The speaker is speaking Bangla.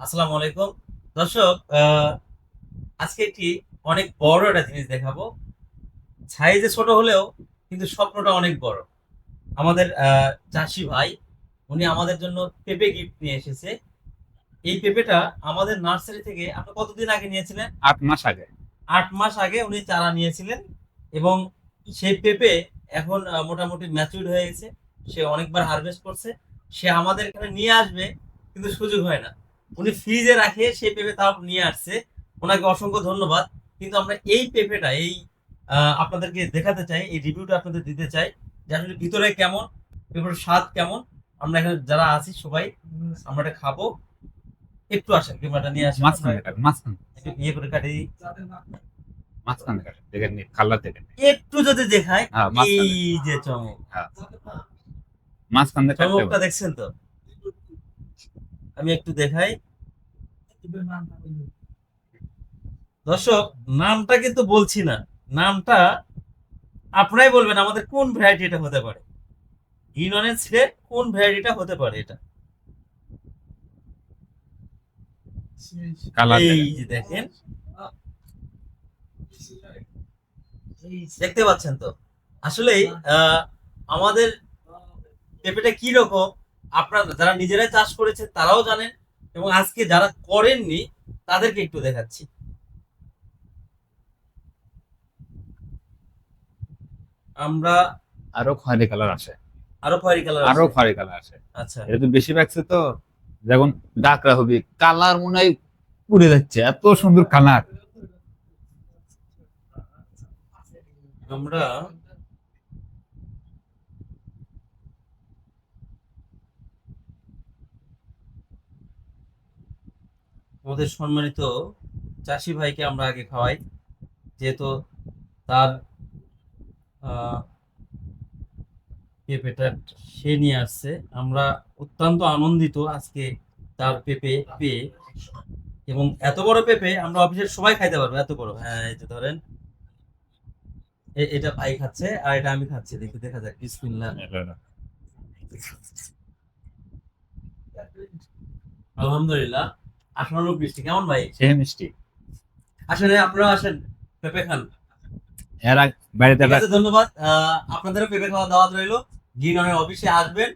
আসসালামু আলাইকুম দর্শক। আজকে একটি অনেক বড় একটা জিনিস দেখাবো। সাইজে ছোট হলেও কিন্তু স্বপ্নটা অনেক বড়। আমাদের চাষি ভাই উনি আমাদের জন্য পেঁপে গিফট নিয়ে এসেছে। এই পেঁপেটা আমাদের নার্সারি থেকে আপনি কতদিন আগে নিয়েছিলেন? 8 মাস আগে। 8 মাস আগে উনি চারা নিয়েছিলেন এবং সেই পেঁপে এখন মোটামুটি ম্যাচিউরড হয়ে গেছে। সে অনেকবার হারভেস্ট করছে। সে আমাদের এখানে নিয়ে আসবে কিন্তু সুযোগ হয় না। উনি ফ্রিজে রাখে সেই পেঁপে তাও নিয়ে আসছে। ওনাকে অসংখ্য ধন্যবাদ। কিন্তু আমরা এই পেঁপেটা আপনাদেরকে দেখাতে চাই, এই রিভিউটা আপনাদের দিতে চাই যে আসলে ভিতরে কেমন, পেঁপের স্বাদ কেমন। আমরা এখানে যারা আছি সবাই আমরা এটা খাবো। একটু আসেন, পেঁপেটা নিয়ে আসেন, আমরা মাঝখানে কাটে, মাঝখানে একটু ইয়ে করে কাটি। মাঝখানে কাটে, দেখেন নি কালার দেখেন নি। একটু যদি দেখায়, হ্যাঁ, এই মাঝখানে। যে চমক, হ্যাঁ, মাঝখান দিয়ে কাটতে চমকটা হবে। দেখছেন তো? আমি একটু দেখাই দর্শক। নামটা কিন্তু বলছি না, নামটা আপনারাই বলবেন আমাদের কোন ভ্যারাইটি এটা হতে পারে। গ্রিন অরেঞ্জ রেড কোন ভ্যারাইটিটা হতে পারে এটা? কালার এই দেখেন। যে দেখেন, দেখতে পাচ্ছেন তো? আসলেই আমাদের পেঁপেটা কি রকম আপনারা যারা নিজেরাই চাষ করেছে তারাও জানেন, এবং আজকে যারা করেননি তাদেরকে একটু দেখাচ্ছি। আমরা আরো খয়েরি কালার আসে, আরো খয়েরি কালার আরো আছে। খয়েরি কালার আসে। আচ্ছা, এটা তো বেশি রাখছে তো, যখন ডাকরা হবে কালার মনে হয় উড়ে যাচ্ছে, এত সুন্দর কালার। আমরা আমাদের সম্মানিত চাষি ভাইকে আমরা আগে খাওয়াই, যেহেতু তার আহ, পেঁপেটা সে নিয়ে আসছে। আমরা অত্যন্ত আনন্দিত আজকে তার পেঁপে পেয়ে, এবং এত বড় পেঁপে আমরা অফিসের সবাই খাইতে পারবো, এত বড়। হ্যাঁ, এই যে ধরেন, এটা ভাই খাচ্ছে আর এটা আমি খাচ্ছি, দেখি দেখা যাক। বিসমিল্লাহ। আলহামদুলিল্লাহ। আঠারো বৃষ্টি কেমন ভাই? সে মিষ্টি। আসলে আপনারা আসেন, পেঁপে খান। এর আগে বাড়িতে ঠিক আছে, ধন্যবাদ। আপনাদেরও পেঁপে খাওয়া দাওয়াত রইলো। গ্রিন অনের অফিসে আসবেন,